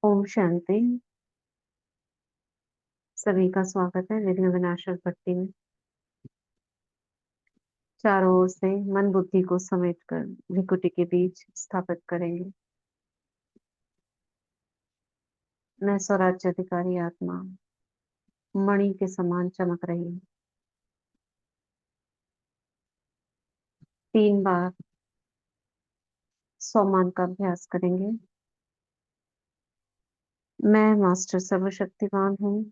ओम शांति। सभी का स्वागत है विघ्न विनाशक भट्टी में। चारों ओर से मन बुद्धि को समेटकर भृकुटी के बीच स्थापित करेंगे। मैं स्वराज्य अधिकारी आत्मा मणि के समान चमक रही हूँ। 3 बार 100 मान का अभ्यास करेंगे। मैं मास्टर सर्वशक्तिमान हूँ,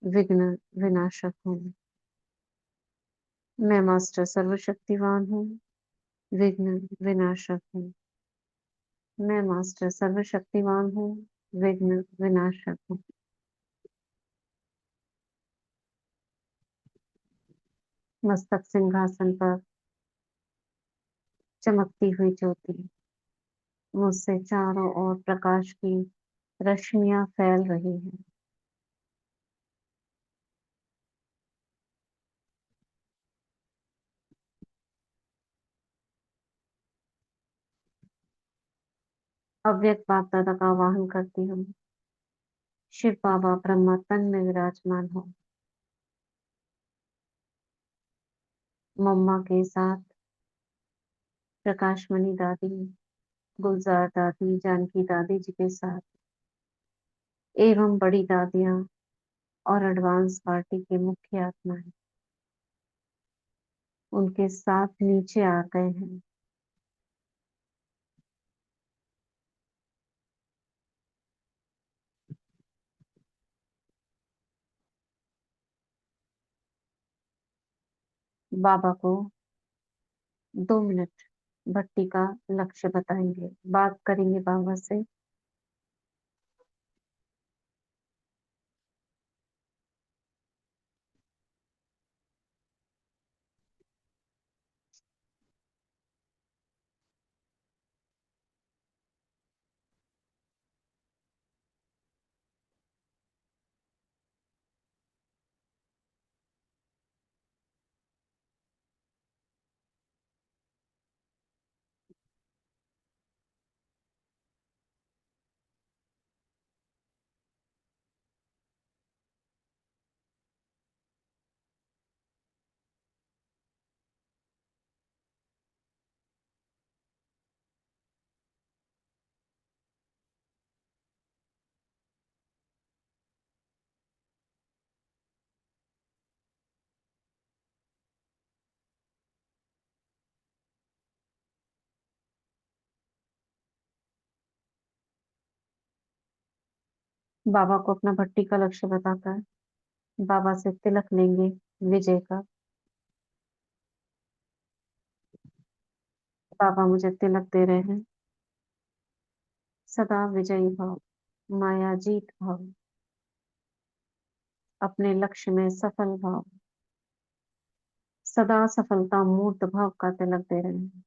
विघ्न विनाशक हूँ। मैं मास्टर सर्वशक्तिमान हूँ, विघ्न विनाशक हूँ। मैं मास्टर सर्वशक्तिमान हूँ, विघ्न विनाशक हूँ। मस्तक सिंहासन पर चमकती हुई ज्योति मुझसे चारों ओर प्रकाश की रश्मियां फैल रही हैं। अव्यक्त बाप दादा का आवाहन करती हूँ। शिव बाबा ब्रह्मा तन में विराजमान हो। मम्मा के साथ प्रकाशमणि दादी, गुलजार दादी, जानकी दादी जी के साथ एवं बड़ी दादियां और एडवांस पार्टी के मुख्य आत्माएं उनके साथ नीचे आ गए हैं। बाबा को 2 मिनट भट्टी का लक्ष्य बताएंगे, बात करेंगे बाबा से। बाबा को अपना भट्टी का लक्ष्य बताकर बाबा से तिलक लेंगे विजय का। बाबा मुझे तिलक दे रहे हैं। सदा विजयी भव, माया जीत भव, अपने लक्ष्य में सफल भव। सदा सफलता मूर्त भव का तिलक दे रहे हैं।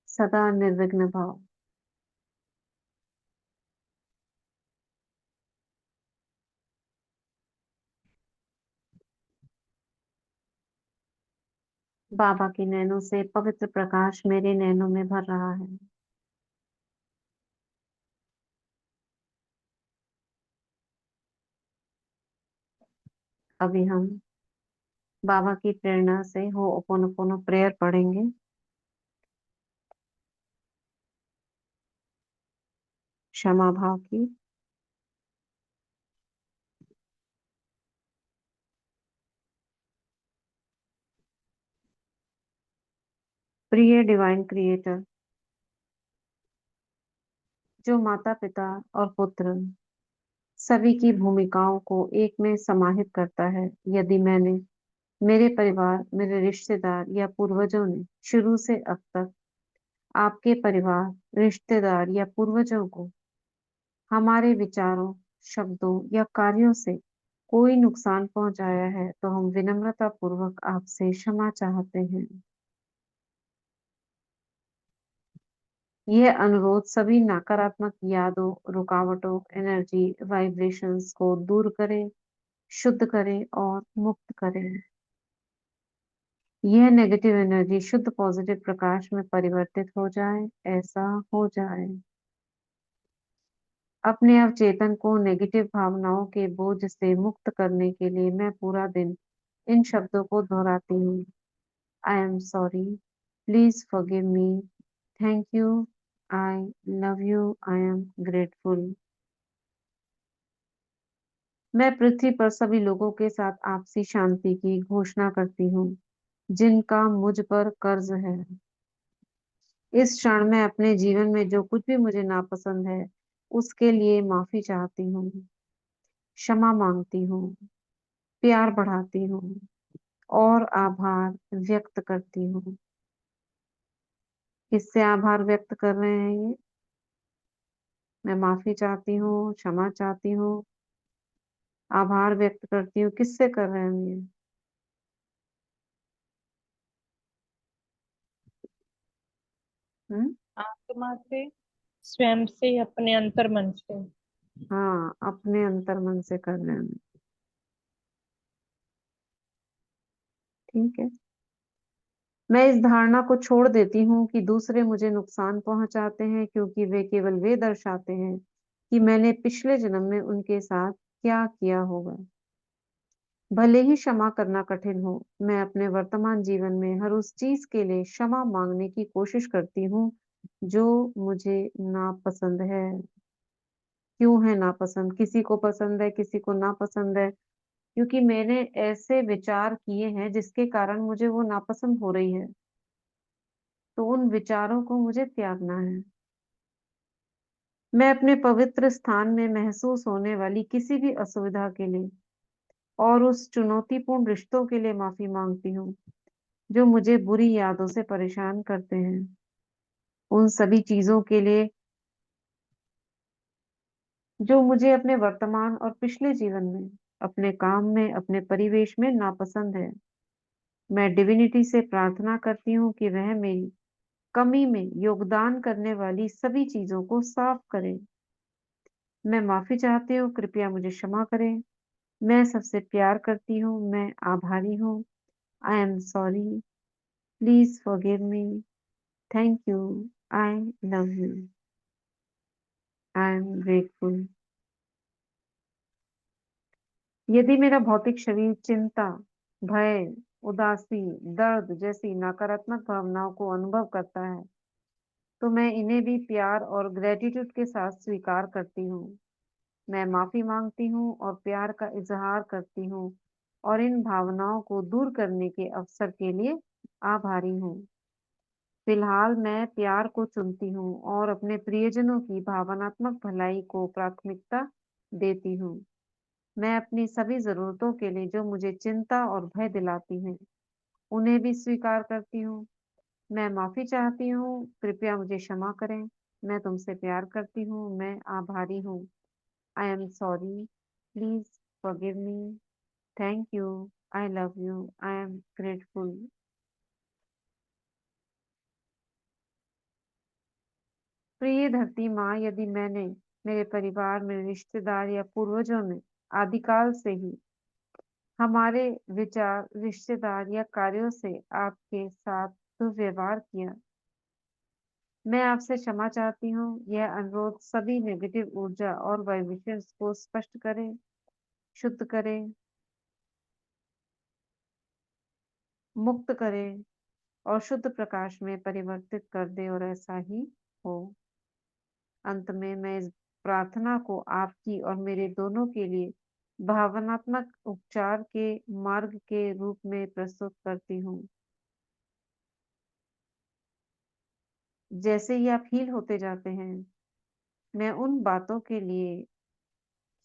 सदा निर्विघ्न भव। बाबा की नैनों से पवित्र प्रकाश मेरे नैनों में भर रहा है। अभी हम बाबा की प्रेरणा से हो ओपोनोपोनो प्रेयर पढ़ेंगे। क्षमा भाव की। प्रिय डिवाइन क्रिएटर, जो माता पिता और पुत्र सभी की भूमिकाओं को एक में समाहित करता है। यदि मैंने, मेरे परिवार, मेरे रिश्तेदार या पूर्वजों ने शुरू से अब तक आपके परिवार, रिश्तेदार या पूर्वजों को हमारे विचारों, शब्दों या कार्यों से कोई नुकसान पहुंचाया है, तो हम विनम्रता पूर्वक आपसे क्षमा चाहते हैं। यह अनुरोध सभी नकारात्मक यादों, रुकावटों, एनर्जी, वाइब्रेशंस को दूर करे, शुद्ध करे और मुक्त करे। यह नेगेटिव एनर्जी शुद्ध पॉजिटिव प्रकाश में परिवर्तित हो जाए, ऐसा हो जाए। अपने अवचेतन को नेगेटिव भावनाओं के बोझ से मुक्त करने के लिए मैं पूरा दिन इन शब्दों को दोहराती हूँ। I am sorry, please forgive me, thank you, I love you, I am grateful. मैं पृथ्वी पर सभी लोगों के साथ आपसी शांति की घोषणा करती हूँ जिनका मुझ पर कर्ज है। इस क्षण में अपने जीवन में जो कुछ भी मुझे नापसंद है उसके लिए माफी चाहती हूँ, क्षमा मांगती हूँ, प्यार बढ़ाती हूँ और आभार व्यक्त करती हूँ। किससे आभार व्यक्त कर रहे हैं ये? मैं माफी चाहती हूँ, क्षमा चाहती हूँ, आभार व्यक्त करती हूँ, किससे कर रहे हैं ये? हम्म। आत्मा से, स्वयं से, अपने अंतर मन से। हाँ, अपने अंतर मन से कर रहे हैं। ठीक है। मैं इस धारणा को छोड़ देती हूँ कि दूसरे मुझे नुकसान पहुंचाते हैं क्योंकि वे केवल वे दर्शाते हैं कि मैंने पिछले जन्म में उनके साथ क्या किया होगा। भले ही क्षमा करना कठिन हो, मैं अपने वर्तमान जीवन में हर उस चीज के लिए क्षमा मांगने की कोशिश करती हूँ जो मुझे नापसंद है। क्यों है नापसंद? किसी को पसंद है, किसी को नापसंद है, क्योंकि मैंने ऐसे विचार किए हैं जिसके कारण मुझे वो नापसंद हो रही है। तो उन विचारों को मुझे त्यागना है। मैं अपने पवित्र स्थान में महसूस होने वाली किसी भी असुविधा के लिए और उस चुनौतीपूर्ण रिश्तों के लिए माफी मांगती हूँ जो मुझे बुरी यादों से परेशान करते हैं। उन सभी चीजों के लिए जो मुझे अपने वर्तमान और पिछले जीवन में, अपने काम में, अपने परिवेश में नापसंद है। मैं डिविनिटी से प्रार्थना करती हूँ कि वह मेरी कमी में योगदान करने वाली सभी चीजों को साफ करे। मैं माफी चाहती हूँ, कृपया मुझे क्षमा करें। मैं सबसे प्यार करती हूँ, मैं आभारी हूँ। I am sorry, please forgive me, thank you, I love you, I am grateful. यदि मेरा भौतिक शरीर चिंता, भय, उदासी, दर्द जैसी नकारात्मक भावनाओं को अनुभव करता है, तो मैं इन्हें भी प्यार और ग्रेटिट्यूड के साथ स्वीकार करती हूँ। मैं माफी मांगती हूँ और प्यार का इजहार करती हूँ और इन भावनाओं को दूर करने के अवसर के लिए आभारी हूँ। फिलहाल मैं प्यार को चुनती हूँ और अपने प्रियजनों की भावनात्मक भलाई को प्राथमिकता देती हूँ। मैं अपनी सभी जरूरतों के लिए जो मुझे चिंता और भय दिलाती हैं, उन्हें भी स्वीकार करती हूँ। मैं माफी चाहती हूँ, कृपया मुझे क्षमा करें। मैं तुमसे प्यार करती हूँ, मैं आभारी हूँ। I am sorry, please forgive me, thank you, I love you, I am grateful. प्रिय धरती माँ, यदि मैंने, मेरे परिवार, मेरे रिश्तेदार या पूर्वजों ने आदिकाल से ही हमारे विचार, रिश्तेदार या कार्यों से आपके साथ दुर्व्यवहार किया, मैं आपसे क्षमा चाहती हूँ। यह अनुरोध सभी नेगेटिव ऊर्जा और वाइब्रेशंस को स्पष्ट करे, शुद्ध करे, मुक्त करे और शुद्ध प्रकाश में परिवर्तित कर दे, और ऐसा ही हो। अंत में मैं इस प्रार्थना को आपकी और मेरे दोनों के लिए भावनात्मक उपचार के मार्ग के रूप में प्रस्तुत करती हूँ। जैसे ही आप हील होते जाते हैं, मैं उन बातों के लिए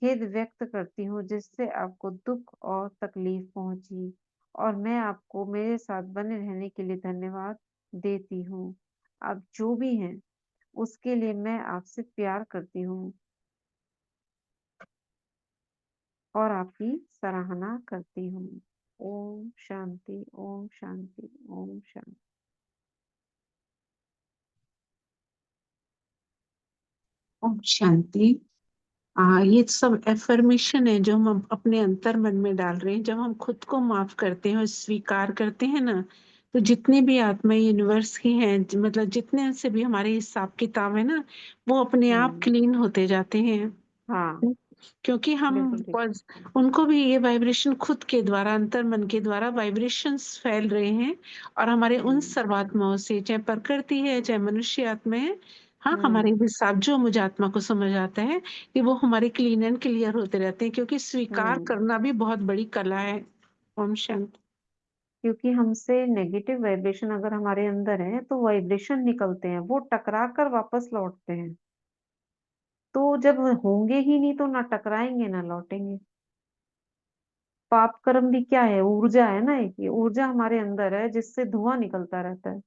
खेद व्यक्त करती हूँ जिससे आपको दुख और तकलीफ पहुंची, और मैं आपको मेरे साथ बने रहने के लिए धन्यवाद देती हूँ। आप जो भी हैं उसके लिए मैं आपसे प्यार करती हूँ और आपकी सराहना करती हूँ। ओम शांति, ओम शांति, ओम शांति। ओम शांति। ये सब एफर्मेशन है जो हम अपने अंतर मन में डाल रहे हैं। जब हम खुद को माफ करते हैं और स्वीकार करते हैं ना, तो जितनी भी आत्माएं यूनिवर्स की हैं, मतलब जितने से भी हमारे हिसाब किताब है ना, वो अपने आप हम्म। क्लीन होते जाते हैं। हाँ, क्योंकि हम बिल्कुल ठीक। उनको भी ये वाइब्रेशन खुद के द्वारा, अंतर मन के द्वारा वाइब्रेशंस फैल रहे हैं। और हमारे उन हम्म। सर्वात्माओं से, चाहे प्रकृति है चाहे मनुष्य आत्मा है, हाँ, हमारे हम्म। हिसाब जो मुझ आत्मा को समझ आता है कि वो हमारे क्लीन एंड क्लियर होते रहते हैं, क्योंकि स्वीकार हम्म। करना भी बहुत बड़ी कला है। ओम शांति। क्योंकि हमसे नेगेटिव वाइब्रेशन अगर हमारे अंदर है तो वाइब्रेशन निकलते हैं, वो टकरा कर वापस लौटते हैं। तो जब होंगे ही नहीं तो ना टकराएंगे ना लौटेंगे। पाप कर्म भी क्या है? ऊर्जा है ना, एक ये ऊर्जा हमारे अंदर है जिससे धुआं निकलता रहता है।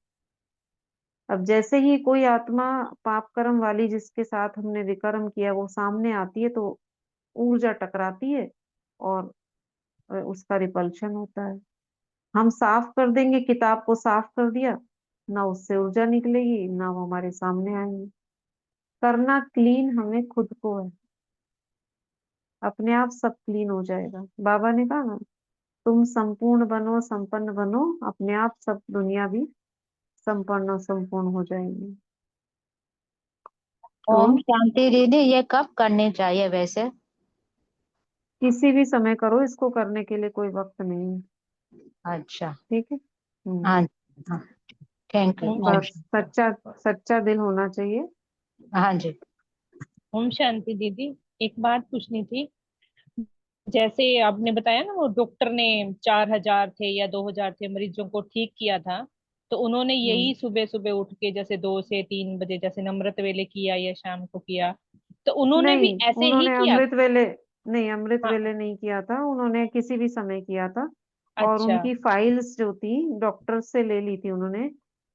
अब जैसे ही कोई आत्मा पाप कर्म वाली जिसके साथ हमने विकर्म किया वो सामने आती है तो ऊर्जा टकराती है और उसका रिपल्शन होता है। हम साफ कर देंगे, किताब को साफ कर दिया, ना उससे ऊर्जा निकलेगी ना वो हमारे सामने आएंगे। करना क्लीन हमें खुद को है, अपने आप सब क्लीन हो जाएगा। बाबा ने कहा ना, तुम संपूर्ण बनो संपन्न बनो, अपने आप सब दुनिया भी संपन्न और संपूर्ण हो जाएंगी। तो ओम शांति दीदी, ये कब करनी चाहिए वैसे? किसी भी समय करो, इसको करने के लिए कोई वक्त नहीं है। अच्छा। ठीक है। हाँ। हाँ। Thank you. ओम बस सच्चा सच्चा दिल होना चाहिए। हाँ जी। ओम शांति दीदी, एक बात पूछनी थी। जैसे आपने बताया ना, वो डॉक्टर ने 4,000 थे या 2,000 थे मरीजों को ठीक किया था, तो उन्होंने हम्म। यही सुबह सुबह उठ के जैसे 2 से 3 बजे जैसे नमृत वेले किया या शाम को किया, तो उन्होंने भी नहीं, ऐसे ही उन्होंने किया? अमृत वेले नहीं, अमृत हाँ। वेले नहीं किया था, उन्होंने किसी भी समय किया था। और अच्छा। उनकी फाइल्स जो थी डॉक्टर से ले ली थी उन्होंने।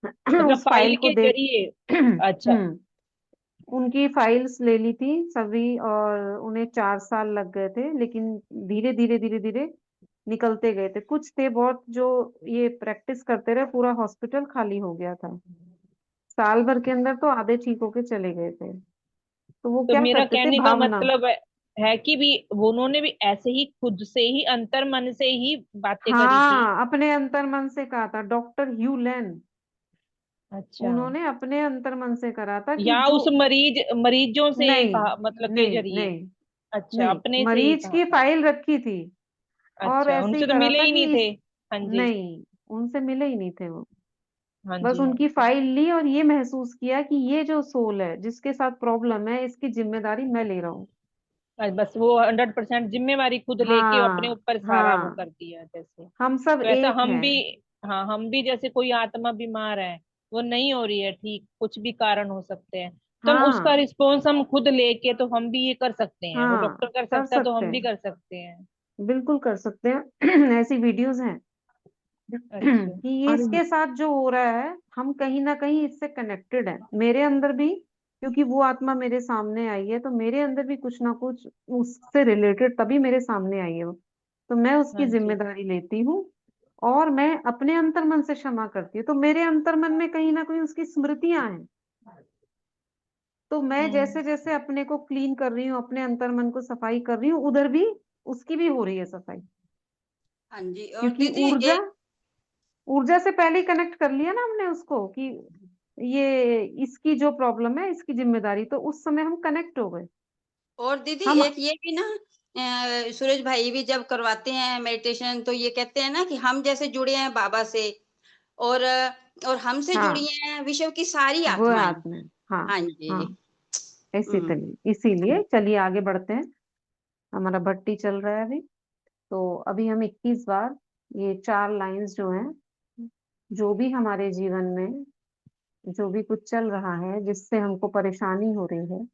मतलब उस फाइल फाइल को के देख जरिए? अच्छा। उनकी फाइल्स ले ली थी सभी, और उन्हें 4 साल लग गए थे, लेकिन धीरे धीरे धीरे धीरे निकलते गए थे। कुछ थे बहुत जो ये प्रैक्टिस करते रहे, पूरा हॉस्पिटल खाली हो गया था। साल भर के अंदर तो आधे ठीक होके चले गए थे। तो वो तो क्या मेरा करते थे, कहने का भावना। मतलब है कि भी वो उन्होंने भी ऐसे ही खुद से ही अंतर मन से ही बातें करी थी? हाँ, अपने अंतर मन से कहा था डॉक्टर ह्यू लेन। अच्छा। उन्होंने अपने अंतर मन से करा था कि या जो उस मरीजों से नहीं कहा, मतलब के नहीं जरिए? नहीं अच्छा, नहीं, अपने से ही मरीज कहा की था। फाइल रखी थी और अच्छा, ऐसे ही उनसे तो करा मिले था ही कि नहीं थे। इस हाँ जी। नहीं, उनसे मिले ही नहीं थे वो। हाँ बस जी। हाँ उनकी जी। फाइल ली और ये महसूस किया कि ये जो सोल है जिसके साथ प्रॉब्लम है इसकी जिम्मेदारी मैं ले रहा हूँ। बस वो 100% जिम्मेवारी खुद लेके अपने हाँ ऊपर सारा वो हाँ, कर दिया जैसे। हम सब तो ऐसा एक हम हैं। भी, हाँ हम भी जैसे कोई आत्मा बीमार है, वो नहीं हो रही है ठीक, कुछ भी कारण हो सकते हैं, तो हम उसका हाँ रिस्पॉन्स हम खुद लेके तो हम भी ये कर सकते हैं। वो हाँ, डॉक्टर कर कर सकता है तो सकते हम भी हैं, कर सकते हैं। बिल्कुल कर सकते हैं। ऐसी वीडियोस हैं अच्छा। कि ये और इसके साथ जो हो रहा है हम कहीं ना कहीं इससे कनेक्टेड है। मेरे अंदर भी, क्योंकि वो आत्मा मेरे सामने आई है तो मेरे अंदर भी कुछ ना कुछ उससे रिलेटेड तभी मेरे सामने आई है वो। तो मैं उसकी हाँ जी। जिम्मेदारी लेती हूँ और मैं अपने अंतर्मन से क्षमा करती हूँ, तो मेरे अंतर्मन में कहीं ना कहीं उसकी स्मृतियां हैं। तो मैं हम्म। जैसे जैसे अपने को क्लीन कर रही हूँ, अपने अंतर्मन को सफाई कर रही हूँ, उधर भी उसकी भी हो रही है सफाई। हाँ जी। और क्योंकि दीदी ऊर्जा एक ऊर्जा से पहले ही कनेक्ट कर लिया ना हमने उसको कि ये इसकी जो प्रॉब्लम है इसकी जिम्मेदारी, तो उस समय हम कनेक्ट हो गए। और दीदी हम एक ये भी ना, सूरज भाई भी जब करवाते हैं मेडिटेशन तो ये कहते हैं ना कि हम जैसे जुड़े हैं बाबा से, और और हमसे जुड़ी हाँ, हैं विश्व की सारी वो आत्माएं। आत्मा है। हाँ हाँ जी। हाँ, ऐसी हम्म। तली इसीलिए चलिए आगे बढ़ते हैं। हमारा भट्टी चल रहा है अभी। तो अभी हम 21 बार ये 4 लाइंस जो हैं, जो भी हमारे जीवन में जो भी कुछ चल रहा है जिससे हमको परेशानी हो रही है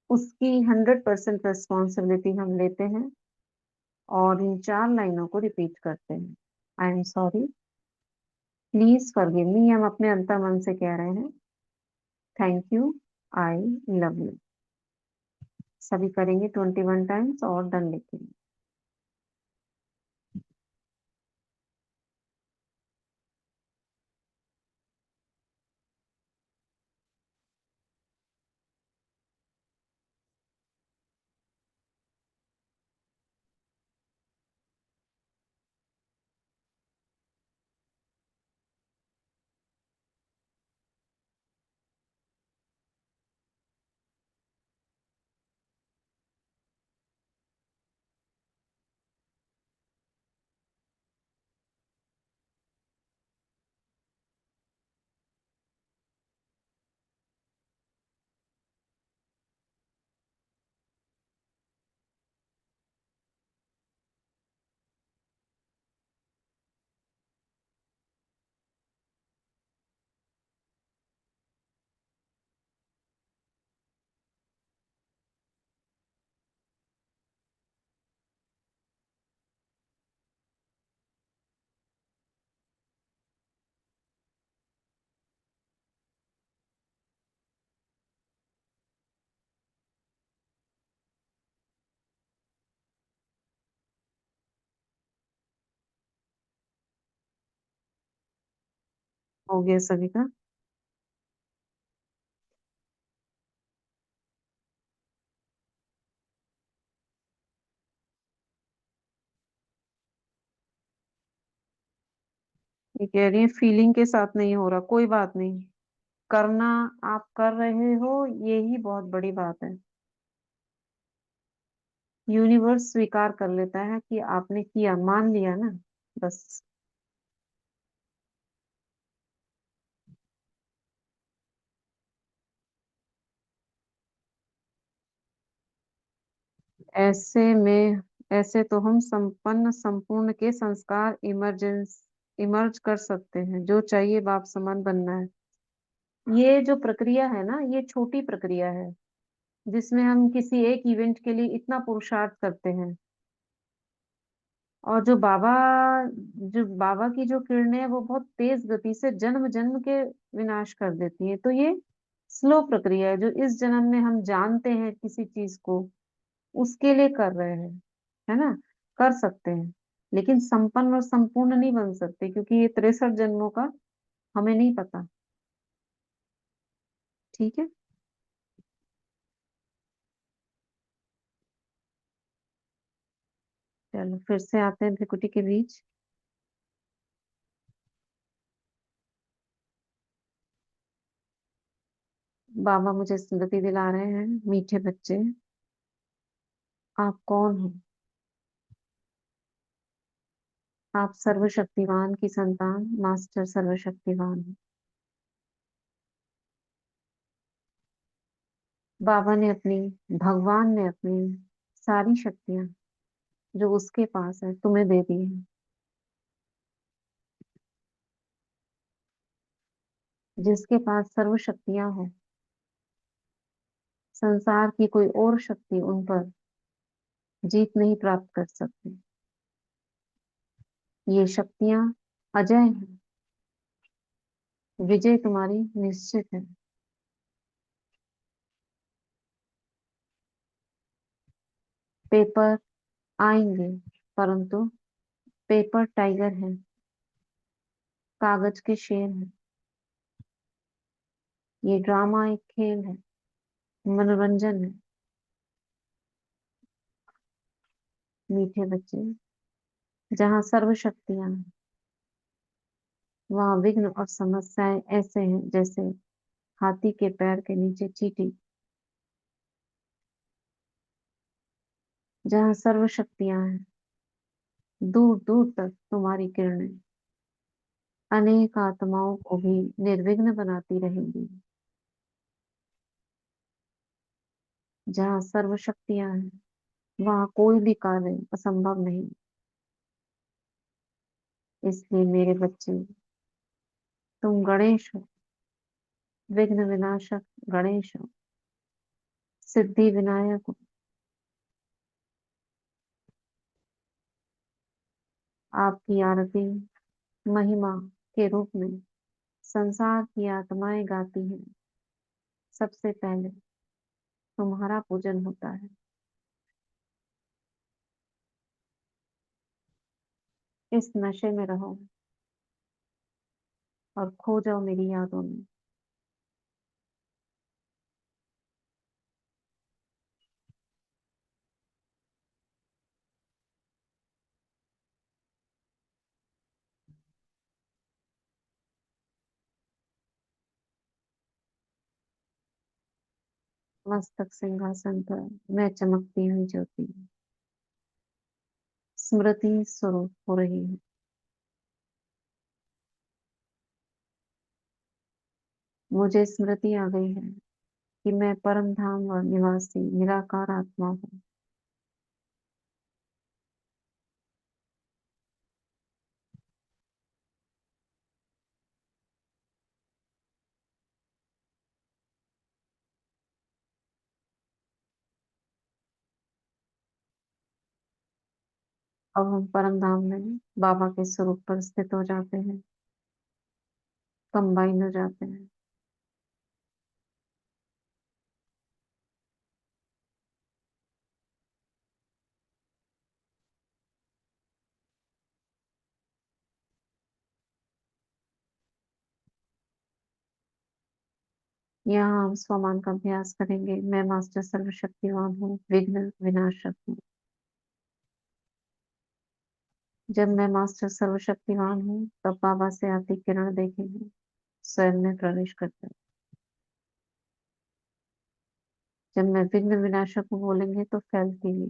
उसकी 100% रिस्पॉन्सिबिलिटी हम लेते हैं और इन 4 लाइनों को रिपीट करते हैं। I am sorry, please forgive me, हम अपने अंतर मन से कह रहे हैं। Thank you, I love you. सभी करेंगे 21 टाइम्स और डन लिखेंगे। हो गया सभी का? ये कह रही है फीलिंग के साथ नहीं हो रहा, कोई बात नहीं। करना आप कर रहे हो, यही बहुत बड़ी बात है। यूनिवर्स स्वीकार कर लेता है कि आपने किया, मान लिया ना, बस। ऐसे में ऐसे तो हम संपन्न संपूर्ण के संस्कार इमर्ज कर सकते हैं, जो चाहिए बाप समान बनना है। ये जो प्रक्रिया है ना, ये छोटी प्रक्रिया है, जिसमें हम किसी एक इवेंट के लिए इतना पुरुषार्थ करते हैं। और जो बाबा की जो किरणें हैं वो बहुत तेज गति से जन्म जन्म के विनाश कर देती है। तो ये स्लो प्रक्रिया है, जो इस जन्म में हम जानते हैं किसी चीज को, उसके लिए कर रहे हैं, है ना। कर सकते हैं, लेकिन संपन्न और संपूर्ण नहीं बन सकते, क्योंकि ये 63 जन्मों का हमें नहीं पता। ठीक है। चलो फिर से आते हैं भ्रिकुटी के बीच। बाबा मुझे स्मृति दिला रहे हैं, मीठे बच्चे, आप कौन हो? आप सर्वशक्तिवान की संतान, मास्टर सर्वशक्तिवान है। बाबा ने अपनी भगवान ने अपनी सारी शक्तियां जो उसके पास है तुम्हें दे दी है। जिसके पास सर्व शक्तियां हो, संसार की कोई और शक्ति उन पर जीत नहीं प्राप्त कर सकती। ये शक्तियां अजय हैं, विजय तुम्हारी निश्चित है। पेपर आएंगे, परंतु पेपर टाइगर है, कागज के शेर है। ये ड्रामा एक खेल है, मनोरंजन है। मीठे बच्चे, जहाँ सर्व शक्तियां हैं, वहाँ विघ्न और समस्याएं ऐसे हैं जैसे हाथी के पैर के नीचे चींटी। जहाँ सर्व शक्तियां हैं, दूर दूर तक तुम्हारी किरणें अनेक आत्माओं को भी निर्विघ्न बनाती रहेंगी। जहाँ सर्व शक्तियां हैं, वहाँ कोई भी कार्य असंभव नहीं। इसलिए मेरे बच्चे, तुम गणेश हो, विघ्न विनाशक गणेश हो, सिद्धि विनायक हो। आपकी आरती महिमा के रूप में संसार की आत्माएं गाती हैं। सबसे पहले तुम्हारा पूजन होता है। इस नशे में रहो और खो जाओ मेरी यादों में। मस्तक सिंहासन पर मैं चमकती हुई ज्योति, स्मृति स्वरूप हो रही है। मुझे स्मृति आ गई है कि मैं परम धाम और निवासी निराकार आत्मा हूँ। अब हम परम धाम में बाबा के स्वरूप पर स्थित हो जाते हैं, कंबाइन हो जाते हैं। यहाँ हम स्वमान का अभ्यास करेंगे। मैं मास्टर सर्वशक्तिमान हूँ, विघ्न विनाशक हूँ। जब मैं मास्टर सर्वशक्तिमान हूँ, तब बाबा से आती किरण देखेंगे, स्वयं में प्रवेश करते हैं। जब मैं विघ्न विनाशक को बोलेंगे तो फैलती है।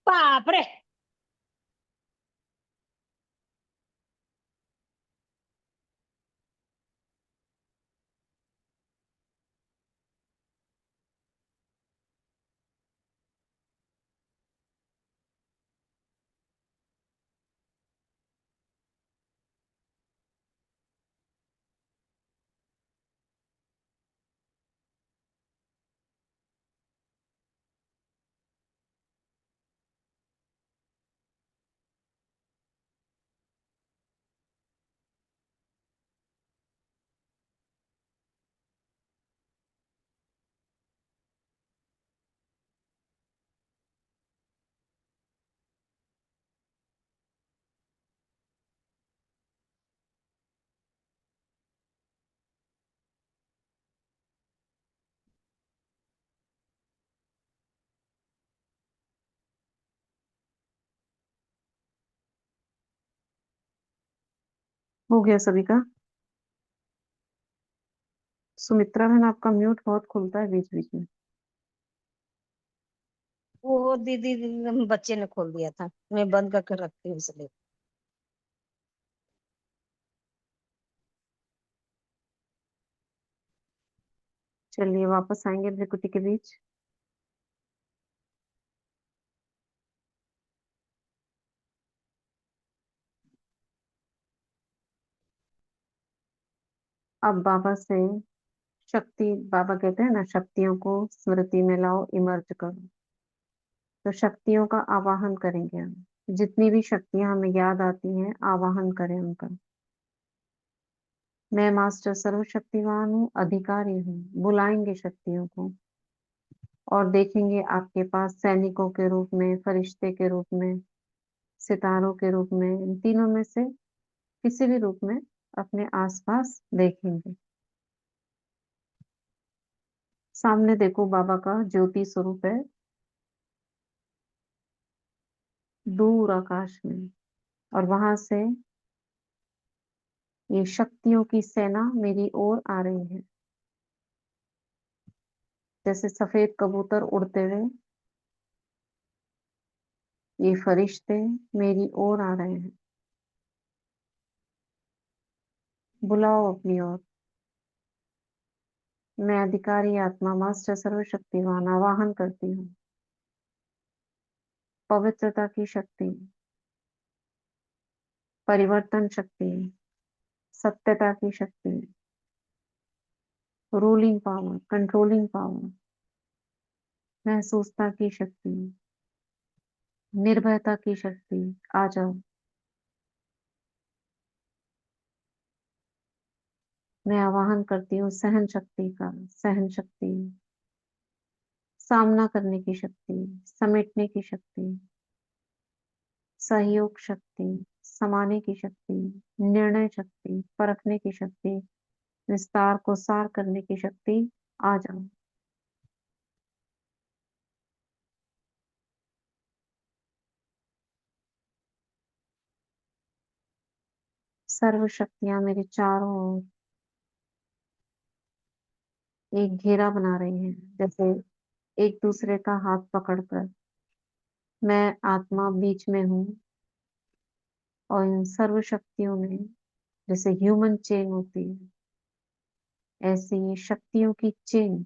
बाप रे। हो गया सभी का? सुमित्रा बहन, आपका म्यूट बहुत खुलता है बीच बीच में। वो दीदी दीदी बच्चे ने खोल दिया था, मैं बंद करके रखती हूँ इसलिए। चलिए वापस आएंगे भ्रिकुटी के बीच। अब बाबा से शक्ति, बाबा कहते हैं ना, शक्तियों को स्मृति में लाओ, इमर्ज करो। तो शक्तियों का आवाहन करेंगे हम। जितनी भी शक्तियां हमें याद आती हैं, आवाहन करें उनका। मैं मास्टर सर्वशक्तिवान हूँ, अधिकारी हूँ। बुलाएंगे शक्तियों को और देखेंगे आपके पास सैनिकों के रूप में, फरिश्ते के रूप में, सितारों के रूप में, इन तीनों में से किसी भी रूप में अपने आसपास देखेंगे। सामने देखो, बाबा का ज्योति स्वरूप है दूर आकाश में, और वहां से ये शक्तियों की सेना मेरी ओर आ रही है। जैसे सफेद कबूतर उड़ते हुए ये फरिश्ते मेरी ओर आ रहे हैं। बुलाओ अपनी ओर। मैं अधिकारी आत्मा मास्टर सर्वशक्तिवान आवाहन करती हूँ। पवित्रता की शक्ति, परिवर्तन शक्ति, सत्यता की शक्ति, रूलिंग पावर, कंट्रोलिंग पावर, महसूसता की शक्ति, निर्भयता की शक्ति, आ जाओ। मैं आवाहन करती हूँ सहन शक्ति का, सहन शक्ति, सामना करने की शक्ति, समेटने की शक्ति, सहयोग शक्ति, समाने की शक्ति, निर्णय शक्ति, परखने की शक्ति, विस्तार को सार करने की शक्ति। आ जाओ। सर्व शक्तियां मेरे चारों ओर एक घेरा बना रही हैं, जैसे एक दूसरे का हाथ पकड़कर। मैं आत्मा बीच में हूँ और इन सर्व शक्तियों ने, जैसे ह्यूमन चेन होती है, ऐसी ये शक्तियों की चेन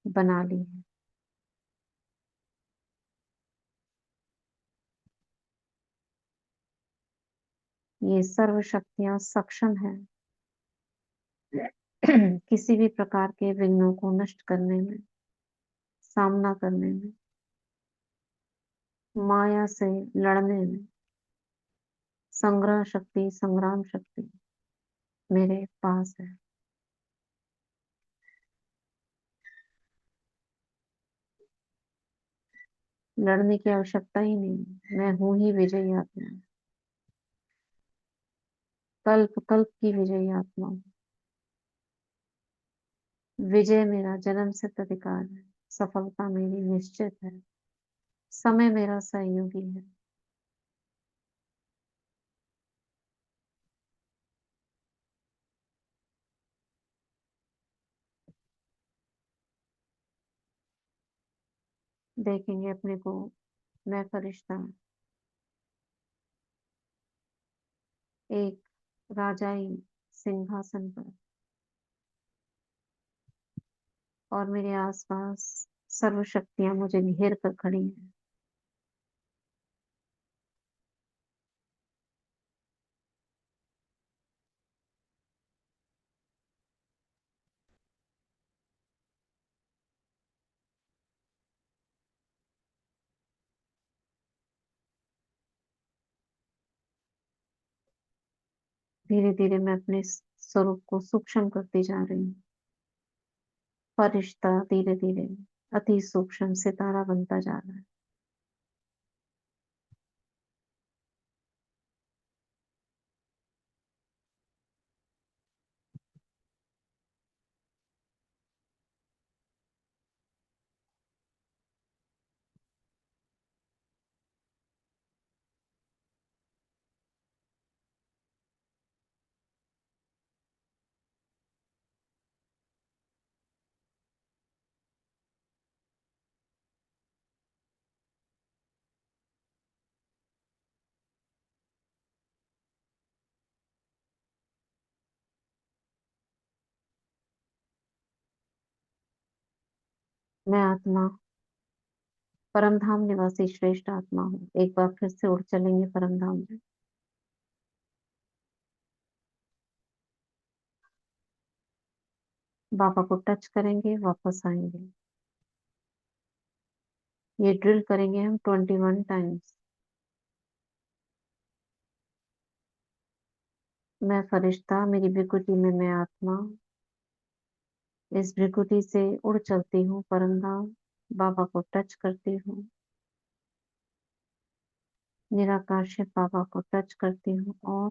बना ली है। ये सर्व शक्तियां सक्षम है किसी भी प्रकार के विघ्नों को नष्ट करने में, सामना करने में, माया से लड़ने में। संग्रह शक्ति, संग्राम शक्ति मेरे पास है। लड़ने की आवश्यकता ही नहीं, मैं हूं ही विजयी आत्मा, कल्प कल्प की विजयी आत्मा। विजय मेरा जन्म सिद्ध अधिकार है, सफलता मेरी निश्चित है, समय मेरा सहयोगी है। देखेंगे अपने को, मैं फरिश्ता, एक राजाई सिंहासन पर, और मेरे आसपास सर्व शक्तियां मुझे घेर कर खड़ी हैं। धीरे धीरे मैं अपने स्वरूप को सूक्ष्म करती जा रही हूँ। फरिश्ता धीरे धीरे अति सूक्ष्म सितारा बनता जा रहा है। मैं आत्मा, परम धाम निवासी श्रेष्ठ आत्मा हूँ। एक बार फिर से उड़ चलेंगे परम धाम में। बाबा को टच करेंगे, वापस आएंगे। ये ड्रिल करेंगे हम 21 टाइम्स। मैं फरिश्ता, मेरी विकृति में मैं आत्मा, इस विकृति से उड़ चलती हूँ परम धाम। बाबा को टच करती हूँ, निराकार शिव बाबा को टच करती हूँ और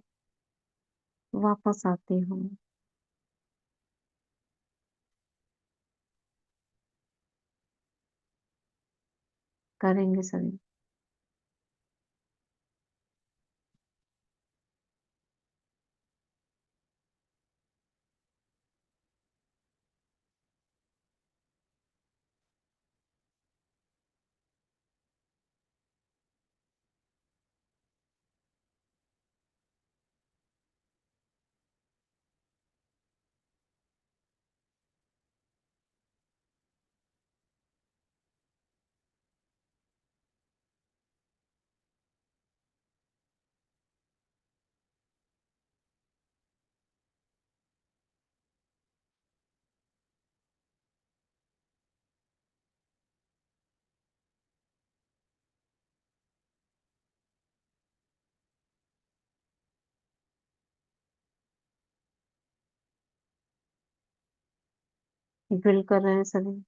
वापस आती हूँ। करेंगे सभी। ड्रिल कर रहे हैं सभी।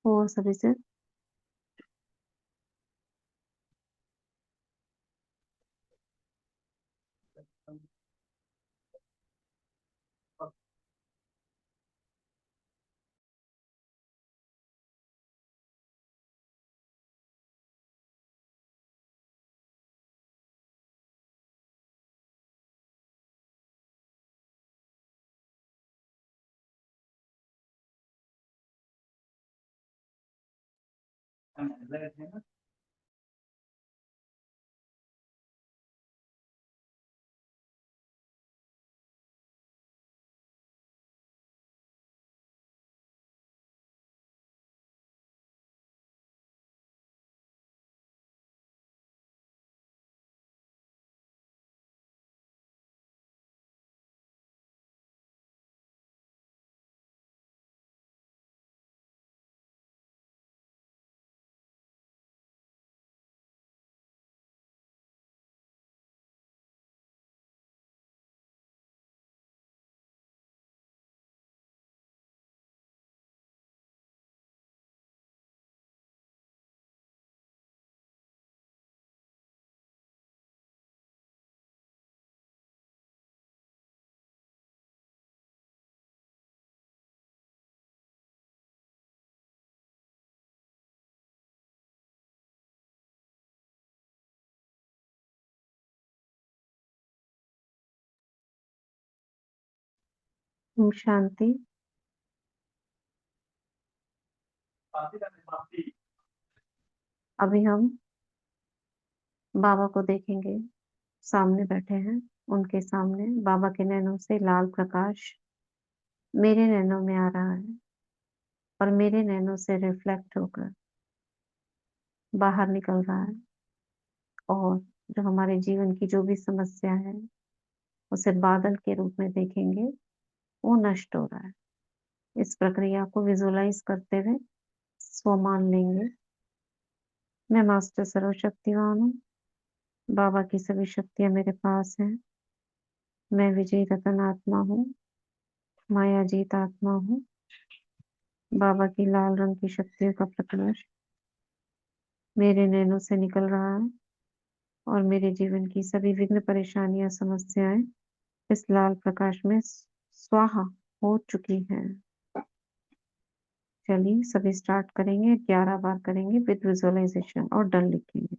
और सभी से ओम शांति। अभी हम बाबा को देखेंगे, सामने बैठे हैं। उनके सामने बाबा के नैनों से लाल प्रकाश मेरे नैनों में आ रहा है और मेरे नैनों से रिफ्लेक्ट होकर बाहर निकल रहा है, और जो हमारे जीवन की जो भी समस्या है उसे बादल के रूप में देखेंगे, वो नष्ट हो रहा है। इस प्रक्रिया को विजुलाइज करते हुए स्व मान लेंगे, मैं मास्टर सर्वशक्तिवान हूँ, बाबा की सभी शक्तियां मेरे पास हैं, मैं विजयी रतन आत्मा हूँ, माया जीत आत्मा हूँ, बाबा की लाल रंग की शक्तियों का प्रकाश मेरे नैनों से निकल रहा है और मेरे जीवन की सभी विघ्न परेशानियां समस्याएं इस लाल प्रकाश में स्वाहा हो चुकी हैं। चलिए सभी स्टार्ट करेंगे, 11 बार करेंगे विद विजुअलाइजेशन और डन लिखेंगे।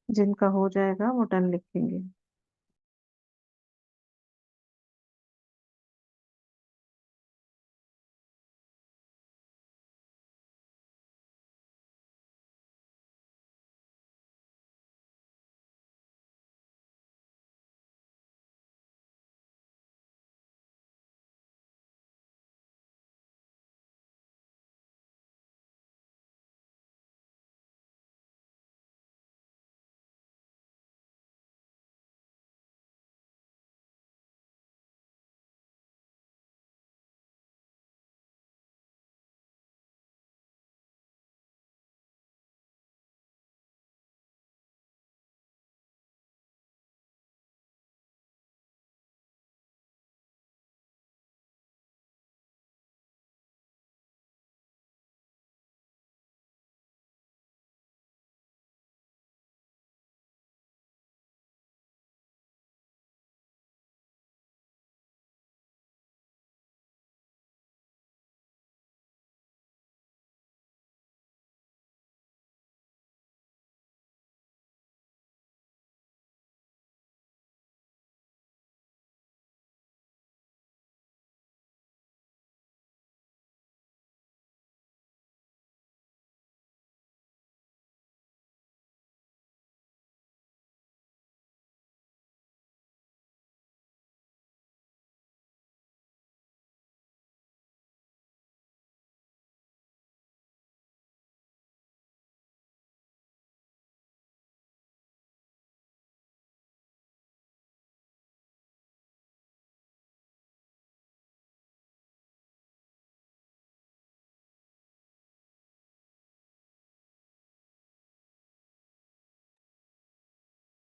जिनका हो जाएगा वो डन लिखेंगे।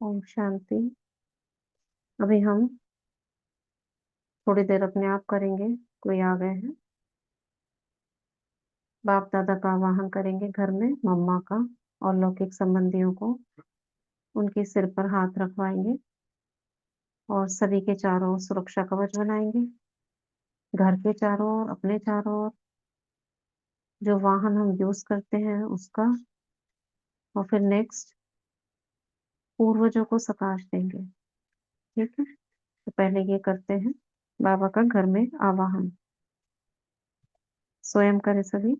ओम शांति। अभी हम थोड़ी देर अपने आप करेंगे। कोई आ गए हैं, बाप दादा का आवाहन करेंगे घर में, मम्मा का और लौकिक संबंधियों को उनके सिर पर हाथ रखवाएंगे और सभी के चारों ओर सुरक्षा कवच बनाएंगे। घर के चारों ओर, अपने चारों ओर, जो वाहन हम यूज करते हैं उसका। और फिर नेक्स्ट पूर्वजों को सकाश देंगे। ठीक है, तो पहले ये करते हैं बाबा का घर में आवाहन। स्वयं करें सभी।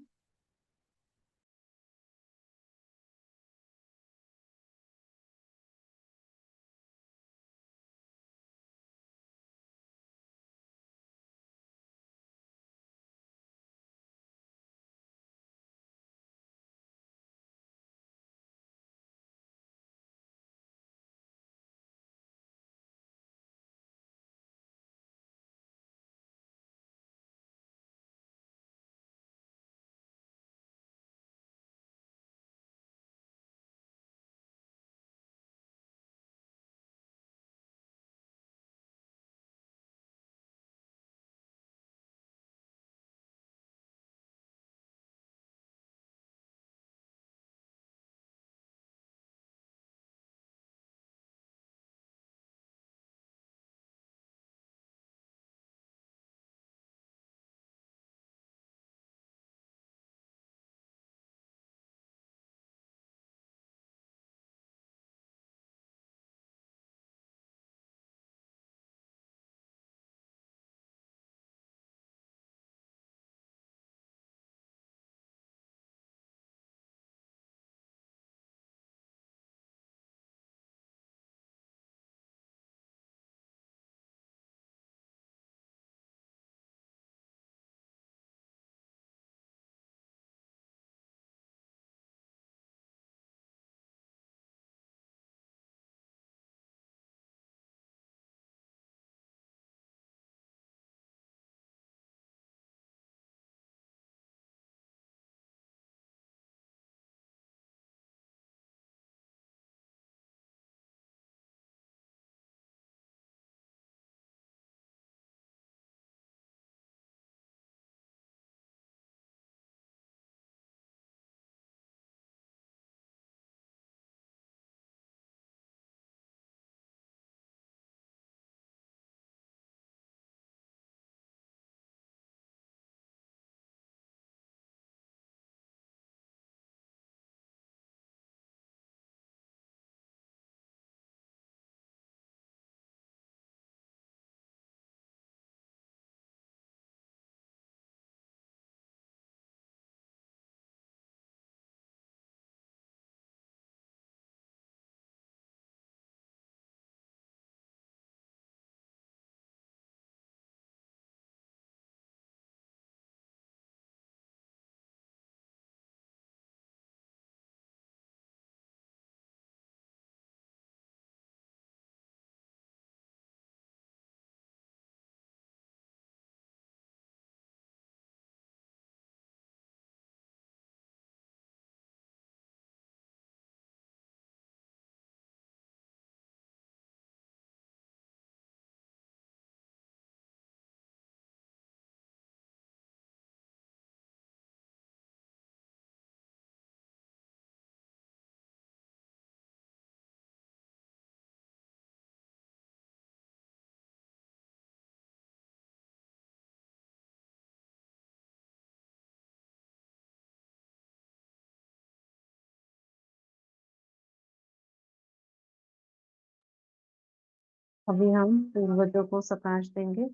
अभी हम पूर्वजों को सकाश देंगे,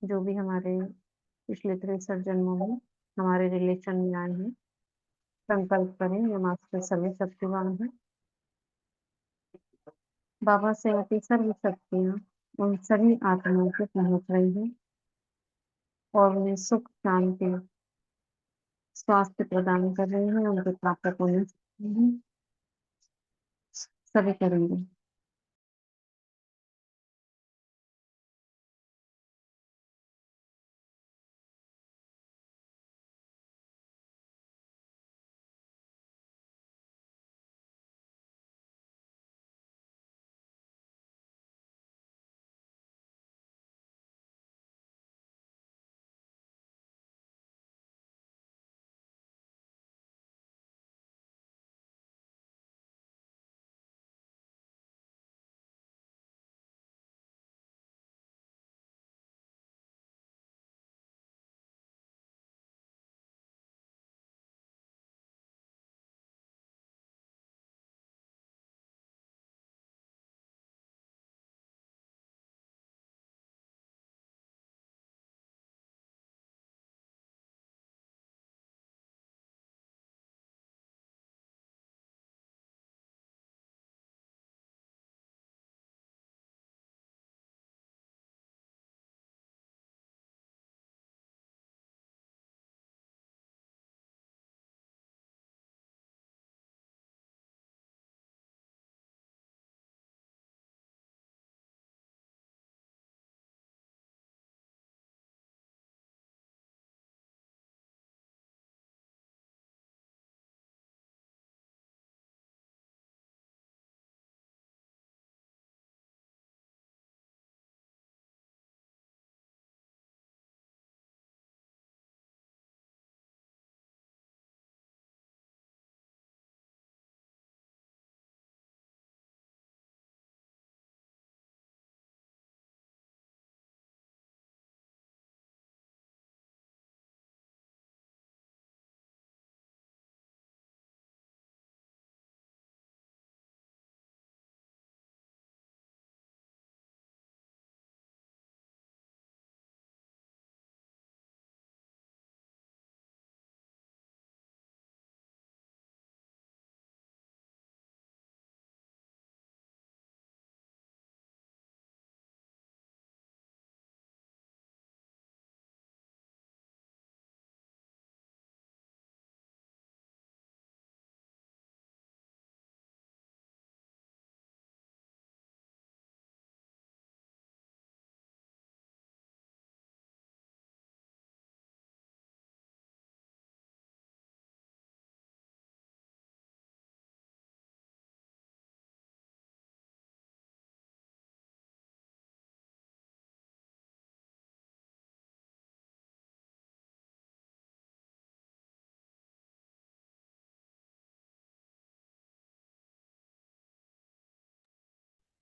जो भी हमारे पिछले 63 जन्मों में हमारे रिलेशन में आए हैं। संकल्प करें, ये मास्टर सभी शक्तिवान है। बाबा से आती सर्व शक्तियाँ उन सभी आत्माओं को पहुंच रही हैं और उन्हें सुख, शांति, स्वास्थ्य प्रदान कर रही हैं। उनके प्राप्त होने सभी करेंगे।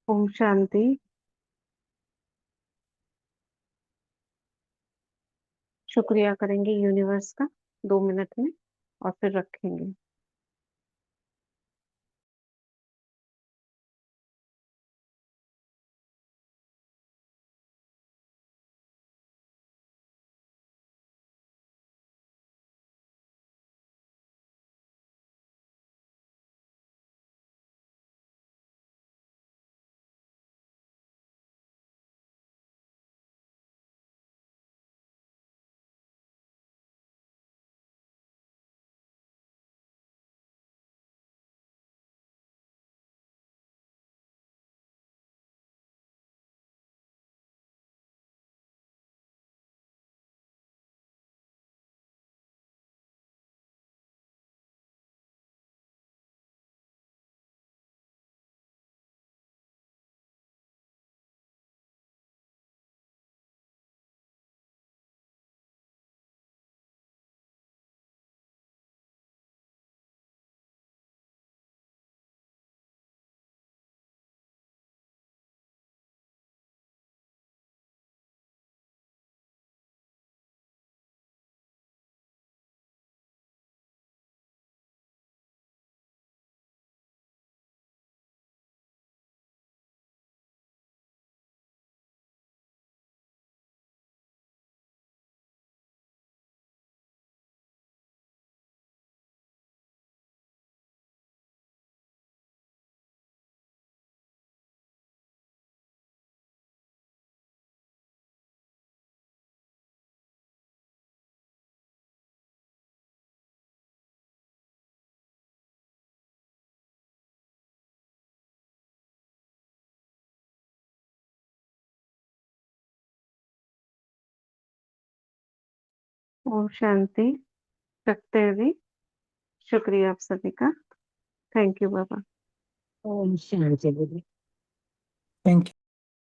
ओम शांति। शुक्रिया करेंगे यूनिवर्स का 2 मिनट में और फिर रखेंगे। ओम शांति। रखते हैं अभी। शुक्रिया आप सभी का। थैंक यू बाबा। ओम शांति दीदी। Thank you.